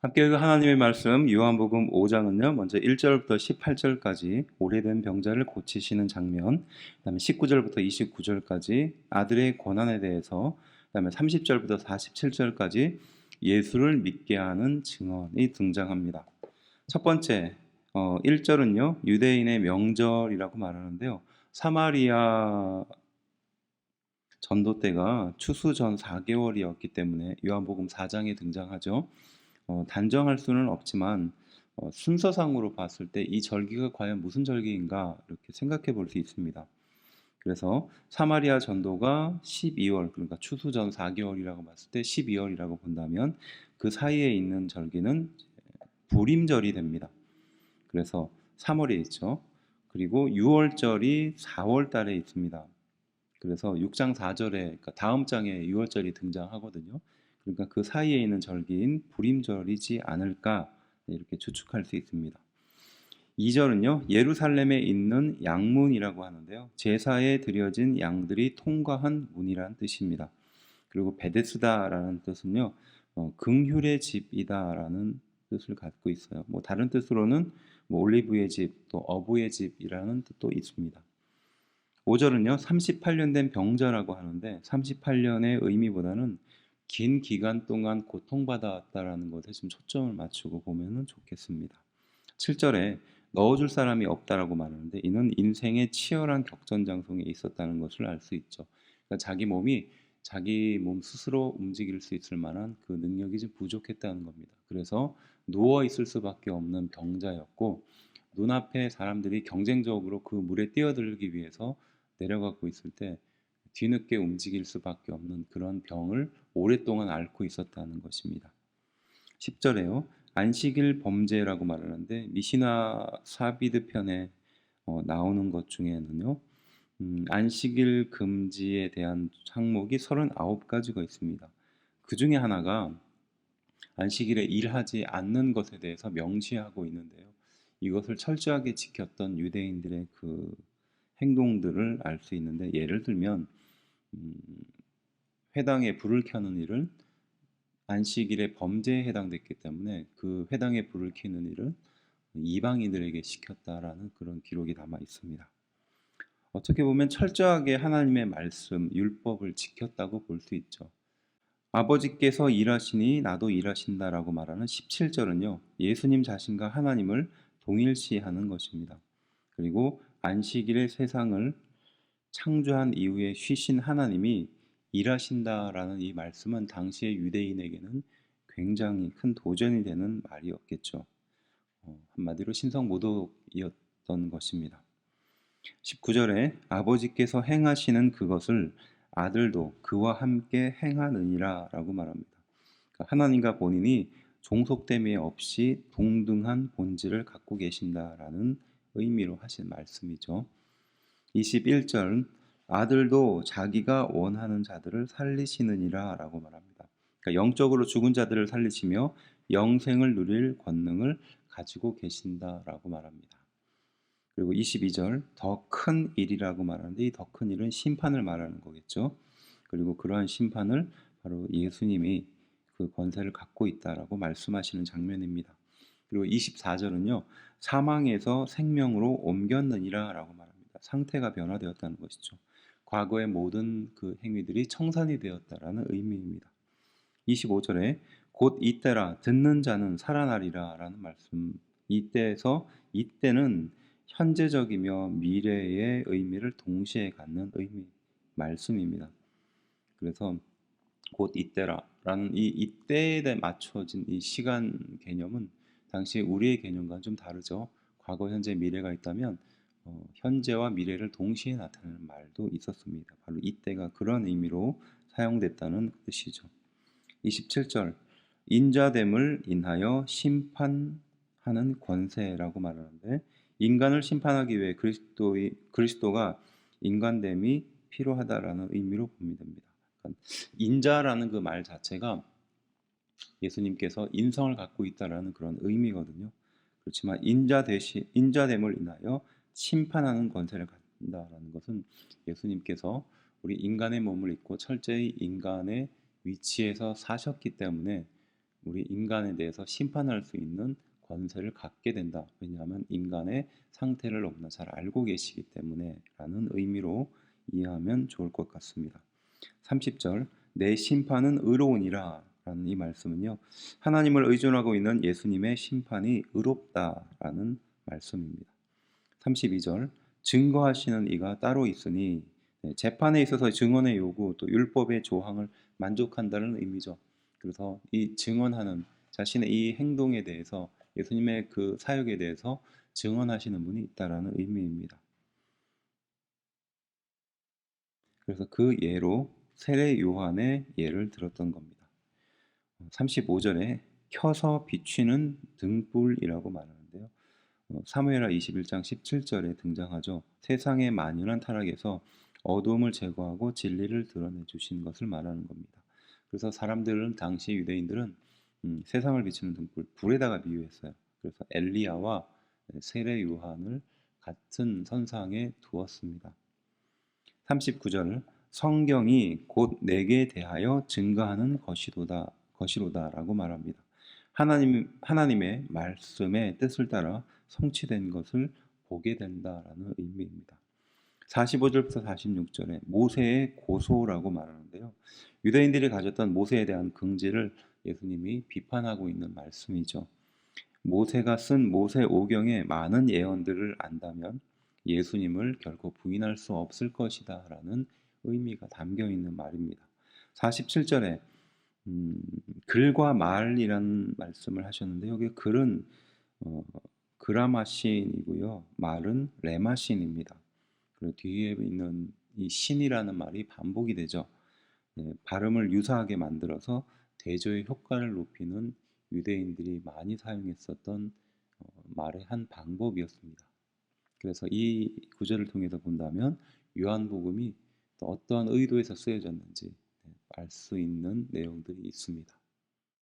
함께 읽은 하나님의 말씀 요한복음 5장은요. 먼저 1절부터 18절까지 오래된 병자를 고치시는 장면, 그다음에 19절부터 29절까지 아들의 권한에 대해서, 그다음에 30절부터 47절까지 예수를 믿게 하는 증언이 등장합니다. 첫 번째 1절은요. 유대인의 명절이라고 말하는데요. 사마리아 전도 때가 추수 전 4개월이었기 때문에 요한복음 4장에 등장하죠. 단정할 수는 없지만 순서상으로 봤을 때 이 절기가 과연 무슨 절기인가 이렇게 생각해 볼 수 있습니다. 그래서 사마리아 전도가 12월, 그러니까 추수 전 4개월이라고 봤을 때 12월이라고 본다면 그 사이에 있는 절기는 불임절이 됩니다. 그래서 3월에 있죠. 그리고 6월절이 4월 달에 있습니다. 그래서 6장 4절에, 그러니까 다음 장에 6월절이 등장하거든요. 그러니까 그 사이에 있는 절기인 불임절이지 않을까 이렇게 추측할 수 있습니다. 2절은요. 예루살렘에 있는 양문이라고 하는데요. 제사에 드려진 양들이 통과한 문이라는 뜻입니다. 그리고 베데스다라는 뜻은요. 긍휼의 집이다라는 뜻을 갖고 있어요. 뭐 다른 뜻으로는 올리브의 집, 또 어부의 집이라는 뜻도 있습니다. 5절은요. 38년 된 병자라고 하는데 38년의 의미보다는 긴 기간 동안 고통받았다라는 것에 좀 초점을 맞추고 보면 좋겠습니다. 7절에 넣어줄 사람이 없다라고 말하는데 이는 인생의 치열한 격전장성에 있었다는 것을 알 수 있죠. 그러니까 자기 몸 스스로 움직일 수 있을 만한 그 능력이 좀 부족했다는 겁니다. 그래서 누워 있을 수밖에 없는 병자였고 눈앞에 사람들이 경쟁적으로 그 물에 뛰어들기 위해서 내려가고 있을 때 뒤늦게 움직일 수밖에 없는 그런 병을 오랫동안 앓고 있었다는 것입니다. 10절에요. 안식일 범죄라고 말하는데 미시나 사비드 편에 나오는 것 중에는요. 안식일 금지에 대한 항목이 39가지가 있습니다. 그 중에 하나가 안식일에 일하지 않는 것에 대해서 명시하고 있는데요. 이것을 철저하게 지켰던 유대인들의 그 행동들을 알 수 있는데 예를 들면 음, 회당에 불을 켜는 일은 안식일의 범죄에 해당됐기 때문에 그 회당에 불을 켜는 일은 이방인들에게 시켰다라는 그런 기록이 남아 있습니다. 어떻게 보면 철저하게 하나님의 말씀, 율법을 지켰다고 볼 수 있죠. 아버지께서 일하시니 나도 일하신다라고 말하는 17절은요. 예수님 자신과 하나님을 동일시하는 것입니다. 그리고 안식일의 세상을 창조한 이후에 쉬신 하나님이 일하신다라는 이 말씀은 당시의 유대인에게는 굉장히 큰 도전이 되는 말이었겠죠. 한마디로 신성모독이었던 것입니다. 19절에 아버지께서 행하시는 그것을 아들도 그와 함께 행하느니라 라고 말합니다. 그러니까 하나님과 본인이 종속됨이 없이 동등한 본질을 갖고 계신다라는 의미로 하신 말씀이죠. 21절 아들도 자기가 원하는 자들을 살리시느니라 라고 말합니다. 그러니까 영적으로 죽은 자들을 살리시며 영생을 누릴 권능을 가지고 계신다라고 말합니다. 그리고 22절 더 큰 일이라고 말하는데 이 더 큰 일은 심판을 말하는 거겠죠. 그리고 그러한 심판을 바로 예수님이 그 권세를 갖고 있다라고 말씀하시는 장면입니다. 그리고 24절은요. 사망에서 생명으로 옮겼느니라 라고 말합니다. 상태가 변화되었다는 것이죠. 과거의 모든 그 행위들이 청산이 되었다라는 의미입니다. 25절에 곧 이때라 듣는 자는 살아나리라 라는 말씀. 이때는 현재적이며 미래의 의미를 동시에 갖는 말씀입니다. 그래서 곧 이때라라는 이 이때에 맞춰진 이 시간 개념은 당시 우리의 개념과는 좀 다르죠. 과거, 현재, 미래가 있다면 현재와 미래를 동시에 나타내는 말도 있었습니다. 바로 이때가 그런 의미로 사용됐다는 뜻이죠. 27절 인자됨을 인하여 심판하는 권세라고 말하는데 인간을 심판하기 위해 그리스도가 인간됨이 필요하다라는 의미로 보면 됩니다. 그러니까 인자라는 그 말 자체가 예수님께서 인성을 갖고 있다라는 그런 의미거든요. 그렇지만 인자됨을 인하여 심판하는 권세를 갖는다라는 것은 예수님께서 우리 인간의 몸을 입고 철저히 인간의 위치에서 사셨기 때문에 우리 인간에 대해서 심판할 수 있는 권세를 갖게 된다. 왜냐하면 인간의 상태를 너무나 잘 알고 계시기 때문에 라는 의미로 이해하면 좋을 것 같습니다. 30절 내 심판은 의로우니라 라는 이 말씀은요. 하나님을 의존하고 있는 예수님의 심판이 의롭다라는 말씀입니다. 32절 증거하시는 이가 따로 있으니 재판에 있어서 증언의 요구 또 율법의 조항을 만족한다는 의미죠. 그래서 이 증언하는 자신의 이 행동에 대해서 예수님의 그 사역에 대해서 증언하시는 분이 있다라는 의미입니다. 그래서 그 예로 세례 요한의 예를 들었던 겁니다. 35절에 켜서 비추는 등불이라고 말하는데요. 사무엘하 21장 17절에 등장하죠. 세상의 만연한 타락에서 어두움을 제거하고 진리를 드러내 주신 것을 말하는 겁니다. 그래서 사람들은 당시 유대인들은 세상을 비추는 등불 불에다가 비유했어요. 그래서 엘리야와 세례 요한을 같은 선상에 두었습니다. 39절 성경이 곧 내게 대하여 증거하는 것이로다라고 말합니다. 하나님의 말씀의 뜻을 따라 성취된 것을 보게 된다라는 의미입니다. 45절부터 46절에 모세의 고소라고 말하는데요. 유대인들이 가졌던 모세에 대한 긍지를 예수님이 비판하고 있는 말씀이죠. 모세가 쓴 모세 오경의 많은 예언들을 안다면 예수님을 결코 부인할 수 없을 것이다 라는 의미가 담겨 있는 말입니다. 47절에 글과 말이라는 말씀을 하셨는데 여기 글은 어, 그라마신이고요. 말은 레마신입니다. 그리고 뒤에 있는 이 신이라는 말이 반복이 되죠. 네, 발음을 유사하게 만들어서 대조의 효과를 높이는 유대인들이 많이 사용했었던 말의 한 방법이었습니다. 그래서 이 구절을 통해서 본다면 요한복음이 또 어떠한 의도에서 쓰여졌는지 알 수 있는 내용들이 있습니다.